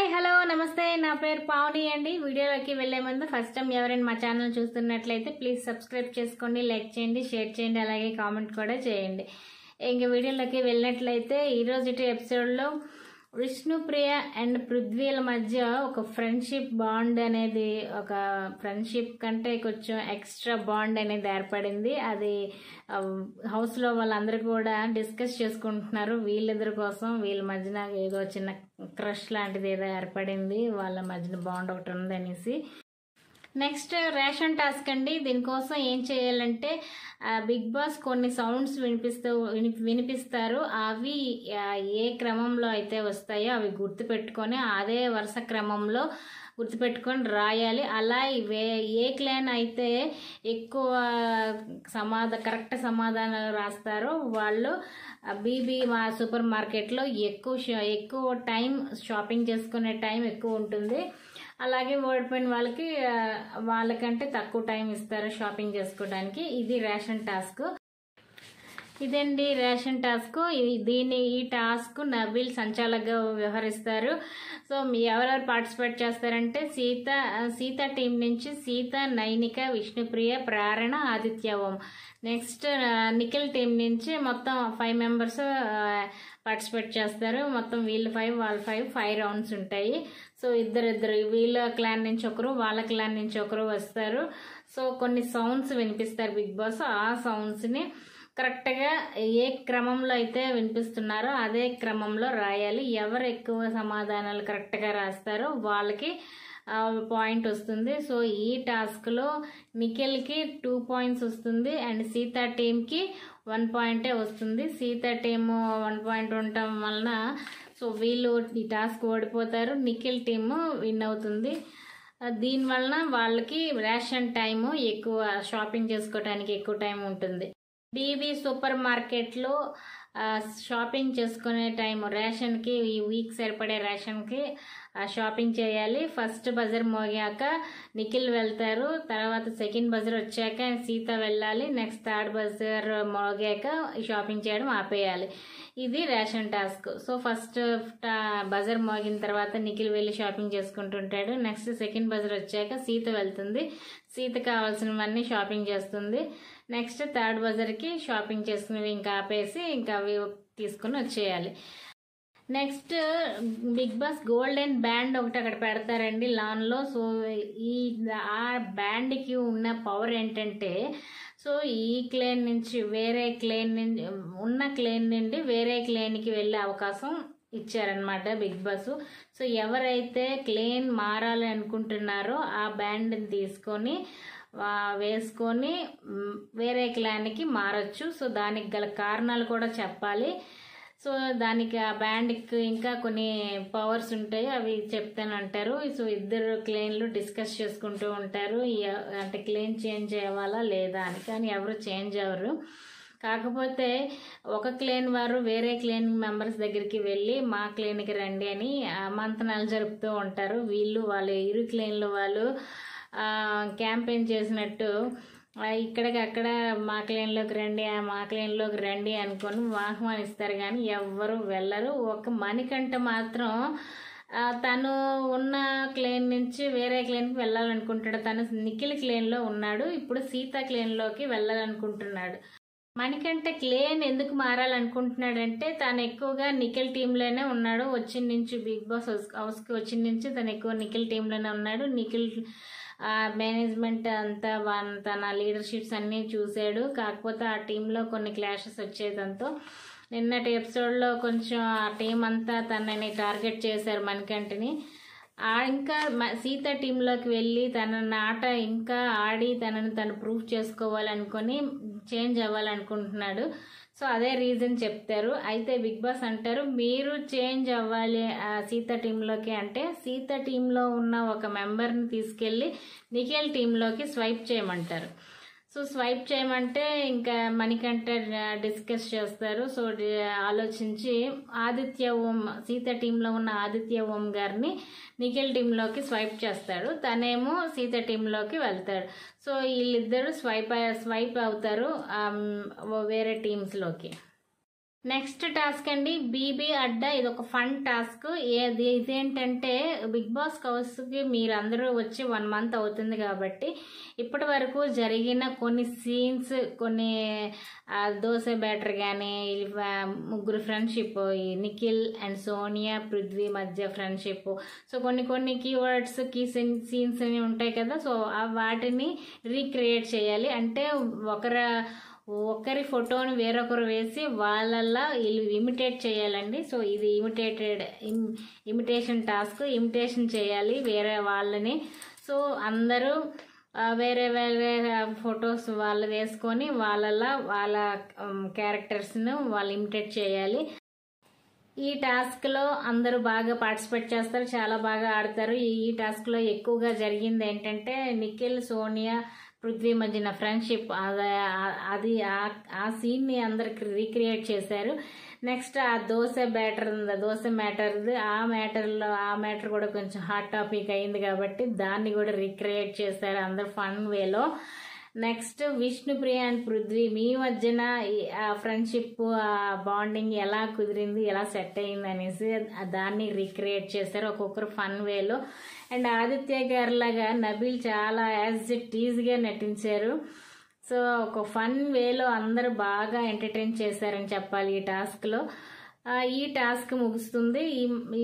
Hi hello నమస్తే నా పేరు పావని అండి. వీడియోలోకి వెళ్లే ముందు ఫస్ట్ టైం ఎవరైనా మా ఛానల్ చూస్తున్నట్లయితే ప్లీజ్ సబ్స్క్రైబ్ చేసుకోండి, లైక్ చేయండి, షేర్ చేయండి, అలాగే కామెంట్ కూడా చేయండి. ఇంక వీడియోలోకి వెళ్ళినట్లయితే ఈరోజు ఎపిసోడ్లో విష్ణుప్రియ అండ్ పృథ్వీల మధ్య ఒక ఫ్రెండ్షిప్ బాండ్ అనేది, ఒక ఫ్రెండ్షిప్ కంటే కొంచెం ఎక్స్ట్రా బాండ్ అనేది ఏర్పడింది. అది హౌస్లో వాళ్ళందరూ కూడా డిస్కస్ చేసుకుంటున్నారు. వీళ్ళిద్దరి కోసం వీళ్ళ మధ్యన ఏదో చిన్న క్రష్ లాంటిది ఏదో ఏర్పడింది, వాళ్ళ మధ్యన బాండ్ ఒకటి ఉందనేసి. నెక్స్ట్ రేషన్ టాస్క్ అండి. దీనికోసం ఏం చేయాలంటే బిగ్ బాస్ కొన్ని సౌండ్స్ వినిపిస్తారు. అవి ఏ క్రమంలో అయితే వస్తాయో అవి గుర్తుపెట్టుకొని అదే వరుస క్రమంలో గుర్తుపెట్టుకొని రాయాలి. అలా ఏ క్లాన్ అయితే ఎక్కువ కరెక్ట్ సమాధానాలు రాస్తారో వాళ్ళు బీబీ సూపర్ మార్కెట్లో ఎక్కువ టైం షాపింగ్ చేసుకునే టైం ఎక్కువ ఉంటుంది. అలాగే ఓడిపోయిన వాళ్ళకంటే తక్కువ టైం ఇస్తారు షాపింగ్ చేసుకోవడానికి. ఇది రేషన్ టాస్క్. ఇదండి రేషన్ టాస్క్. ఈ టాస్క్ నబీల్ సంచాలకుగా వ్యవహరిస్తారు. సో ఎవరెవరు పార్టిసిపేట్ చేస్తారంటే సీత టీం నుంచి సీత, నైనిక, విష్ణుప్రియ, ప్రేరణ, ఆదిత్య ఓం. నెక్స్ట్ నిఖిల్ టీం నుంచి మొత్తం 5 మెంబర్స్ పార్టిసిపేట్ చేస్తారు. మొత్తం వీళ్ళు 5 వాళ్ళు 5 రౌండ్స్ ఉంటాయి. సో ఇద్దరు వీళ్ళ క్లాన్ నుంచి ఒకరు, వాళ్ళ క్లాన్ నుంచి ఒకరు వస్తారు. సో కొన్ని సౌండ్స్ వినిపిస్తారు బిగ్ బాస్. ఆ సౌండ్స్ని కరెక్ట్గా ఏ క్రమంలో అయితే వినిపిస్తున్నారో అదే క్రమంలో రాయాలి. ఎవరు ఎక్కువ సమాధానాలు కరెక్ట్గా రాస్తారో వాళ్ళకి పాయింట్ వస్తుంది. సో ఈ టాస్క్లో నిఖిల్కి 2 పాయింట్స్ వస్తుంది అండ్ సీత టీంకి 1 పాయింటే వస్తుంది. సీత టీము 1 పాయింట్ ఉండటం వలన సో వీళ్ళు ఈ టాస్క్ ఓడిపోతారు. నిఖిల్ టీము విన్ అవుతుంది. దీనివలన వాళ్ళకి రేషన్ టైము ఎక్కువ, షాపింగ్ చేసుకోవడానికి ఎక్కువ టైం ఉంటుంది. బీబీ సూపర్ మార్కెట్లో షాపింగ్ చేసుకునే టైం, రేషన్కి ఈ వీక్ సరిపడే రేషన్కి షాపింగ్ చేయాలి. ఫస్ట్ బజర్ మోగాక నిఖిల్ వెళ్తారు, తర్వాత సెకండ్ బజర్ వచ్చాక సీత వెళ్ళాలి, నెక్స్ట్ థర్డ్ బజర్ మోగాక షాపింగ్ చేయడం ఆపేయాలి. ఇది ration task. So first buzzer మోగిన తర్వాత నిఖిల్ వెళ్ళి షాపింగ్ చేసుకుంటుంటాడు. నెక్స్ట్ సెకండ్ బజర్ వచ్చాక సీత వెళ్తుంది, సీత కావాల్సినవన్నీ షాపింగ్ చేస్తుంది. నెక్స్ట్ థర్డ్ బజర్కి షాపింగ్ చేసుకునేవి ఇంకా ఆపేసి ఇంకా అవి తీసుకుని వచ్చేయాలి. Next big boss golden band ఒకటి అక్కడ పెడతారండి లాన్లో. సో ఆ బ్యాండ్కి ఉన్న పవర్ ఏంటంటే, సో ఈ క్లేన్ నుంచి వేరే క్లేన్ నుండి వేరే క్లేన్కి వెళ్ళే అవకాశం ఇచ్చారనమాట బిగ్ బాస్. సో ఎవరైతే క్లేన్ మారాలి అనుకుంటున్నారో ఆ బ్యాండ్ని తీసుకొని వేసుకొని వేరే క్లాన్కి మారచ్చు. సో దానికి గల కారణాలు కూడా చెప్పాలి. సో దానికి ఆ బ్యాండ్కి ఇంకా కొన్ని పవర్స్ ఉంటాయి, అవి చెప్తానంటారు. సో ఇద్దరు క్లేన్లు డిస్కస్ చేసుకుంటూ ఉంటారు, అంటే క్లేన్ చేంజ్ అవ్వాలా లేదా అని. కానీ ఎవరు చేంజ్ అవ్వరు. కాకపోతే ఒక క్లేన్ వారు వేరే క్లేన్ మెంబర్స్ దగ్గరికి వెళ్ళి మా క్లేన్కి రండి అని మంతనాలు జరుపుతూ ఉంటారు. వాళ్ళ ఇరు క్లేన్లు వాళ్ళు క్యాంపెయిన్ చేసినట్టు ఇక్కడికక్కడ మా క్లేన్లోకి రండి అనుకొని ఆహ్వానిస్తారు. కానీ ఎవ్వరు వెళ్ళరు. ఒక మణికంఠ మాత్రం తను ఉన్న క్లేన్ నుంచి వేరే క్లేన్కి వెళ్ళాలనుకుంటాడు. తను నిఖిల్ క్లేన్లో ఉన్నాడు, ఇప్పుడు సీత క్లేన్లోకి వెళ్ళాలనుకుంటున్నాడు. మణికంఠ క్లేన్ ఎందుకు మారాలనుకుంటున్నాడంటే తను ఎక్కువగా నిఖిల్ టీంలోనే ఉన్నాడు. వచ్చిన నుంచి బిగ్ బాస్ హౌస్కి వచ్చిన నుంచి తను ఎక్కువ నిఖిల్ టీంలోనే ఉన్నాడు. నిఖిల్ మేనేజ్మెంట్ అంతా తన లీడర్షిప్స్ అన్నీ చూశాడు. కాకపోతే ఆ టీంలో కొన్ని క్లాషెస్ వచ్చేదంతో నిన్నటి ఎపిసోడ్లో కొంచెం ఆ టీం అంతా తనని టార్గెట్ చేశారు మణికంఠని. ఇంకా సీత టీంలోకి వెళ్ళి తన ఆట ఇంకా ఆడి తను ప్రూవ్ చేసుకోవాలనుకొని చేంజ్ అవ్వాలనుకుంటున్నాడు. సో అదే రీజన్ చెప్తారు. అయితే బిగ్ బాస్ అంటారు మీరు చేంజ్ అవ్వాలి సీత టీంలోకి అంటే సీత టీంలో ఉన్న ఒక మెంబర్ని తీసుకెళ్ళి నిఖిల్ టీంలోకి స్వైప్ చేయమంటారు. సో స్వైప్ చేయమంటే ఇంకా మణికంఠ డిస్కస్ చేస్తారు. సో ఆలోచించి ఆదిత్య ఓం, సీత టీంలో ఉన్న ఆదిత్య ఓం గారిని నిఖిల్ టీంలోకి స్వైప్ చేస్తాడు. తనేమో సీత టీంలోకి వెళ్తాడు. సో వీళ్ళిద్దరూ స్వైప్ అవుతారు వేరే టీమ్స్లోకి. నెక్స్ట్ టాస్క్ అండి బీబీ అడ్డా. ఇది ఒక ఫన్ టాస్క్. ఇదేంటంటే బిగ్ బాస్ హౌస్కి మీరందరూ వచ్చి 1 month అవుతుంది కాబట్టి ఇప్పటి వరకు జరిగిన కొన్ని సీన్స్, కొన్ని దోశ బ్యాటర్ కానీ, ముగ్గురు ఫ్రెండ్షిప్, ఈ నిఖిల్ అండ్ సోనియా పృథ్వీ మధ్య ఫ్రెండ్షిప్, సో కొన్ని కీవర్డ్స్ సీన్స్ అని ఉంటాయి కదా, సో వాటిని రీక్రియేట్ చేయాలి. అంటే ఒకరి ఫోటోని వేరొకరు వేసి వాళ్ళల్లా వీళ్ళు ఇమిటేట్ చేయాలండి. సో ఇది ఇమిటేషన్ టాస్క్. ఇమిటేషన్ చేయాలి వేరే వాళ్ళని. సో అందరూ వేరే ఫొటోస్ వాళ్ళు వేసుకొని వాళ్ళ క్యారెక్టర్స్ను వాళ్ళు ఇమిటేట్ చేయాలి. ఈ టాస్క్లో అందరూ బాగా పార్టిసిపేట్ చేస్తారు, చాలా బాగా ఆడతారు. ఈ టాస్క్లో ఎక్కువగా జరిగింది ఏంటంటే నిఖిల్, సోనియా, పృథ్వీ మధ్యన ఫ్రెండ్షిప్. అది ఆ సీన్ని అందరికి రీక్రియేట్ చేశారు. నెక్స్ట్ ఆ దోశ బ్యాటర్ ఉంది, దోశ మ్యాటర్ది. ఆ మ్యాటర్ కూడా కొంచెం హాట్ టాపిక్ అయింది కాబట్టి దాన్ని కూడా రీక్రియేట్ చేశారు అందరు ఫన్ వేలో. నెక్స్ట్ విష్ణుప్రియ అండ్ పృథ్వీ మీ మధ్యన ఆ ఫ్రెండ్షిప్, ఆ బాండింగ్ ఎలా కుదిరింది, ఎలా సెట్ అయింది అనేసి దాన్ని రీక్రియేట్ చేశారు ఒక్కొక్కరు ఫన్ వేలో. అండ్ ఆదిత్య గారిలాగా నబీల్ చాలా యాజ్ ఇట్ ఈజ్గా నటించారు. సో ఒక ఫన్ వేలో అందరూ బాగా ఎంటర్టైన్ చేశారని చెప్పాలి ఈ టాస్క్లో. ఈ టాస్క్ ముగుస్తుంది.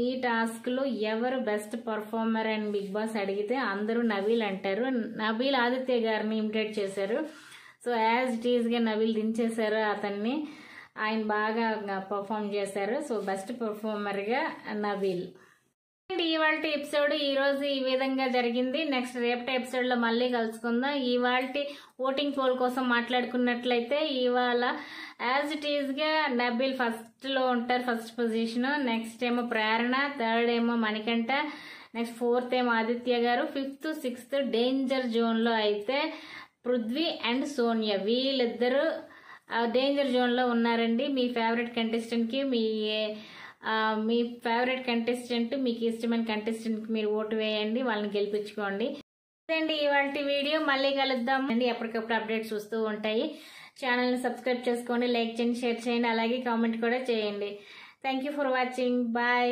ఈ టాస్క్లో ఎవరు బెస్ట్ పర్ఫార్మర్ అని బిగ్ బాస్ అడిగితే అందరూ నబీల్ అంటారు. నబీల్ ఆదిత్య గారిని ఇమిటేట్ చేశారు. సో యాజ్ ఇట్ ఈజ్గా నబీల్ దించేశారు అతన్ని. ఆయన బాగా పర్ఫామ్ చేశారు. సో బెస్ట్ పర్ఫార్మర్గా నబీల్. ఇవాళ ఎపిసోడ్ ఈరోజు ఈ విధంగా జరిగింది. నెక్స్ట్ రేపటి ఎపిసోడ్లో మళ్ళీ కలుసుకుందాం. ఇవాళ ఓటింగ్ పోల్ కోసం మాట్లాడుకున్నట్లయితే ఇవాళ యాజ్ ఇట్ ఈజ్గా నబీల్ ఫస్ట్లో ఉంటారు, ఫస్ట్ పొజిషన్. నెక్స్ట్ ఏమో ప్రేరణ, థర్డ్ ఏమో మణికంఠ, నెక్స్ట్ ఫోర్త్ ఏమో ఆదిత్య గారు, 5th 6th డేంజర్ జోన్లో అయితే పృథ్వీ అండ్ సోనియా వీళ్ళిద్దరూ డేంజర్ జోన్లో ఉన్నారండి. మీ ఫేవరెట్ కంటెస్టెంట్కి మీ ఫేవరెట్ కంటెస్టెంట్, మీకు ఇష్టమైన కంటెస్టెంట్కి మీరు ఓటు వేయండి, వాళ్ళని గెలిపించుకోండి. ఇదండి ఇవాళ వీడియో. మళ్ళీ కలుద్దాం అండి. ఎప్పటికప్పుడు అప్డేట్స్ వస్తూ ఉంటాయి. ఛానల్ని సబ్స్క్రైబ్ చేసుకోండి, లైక్ చేయండి, షేర్ చేయండి, అలాగే కామెంట్ కూడా చేయండి. Thank you for watching. Bye.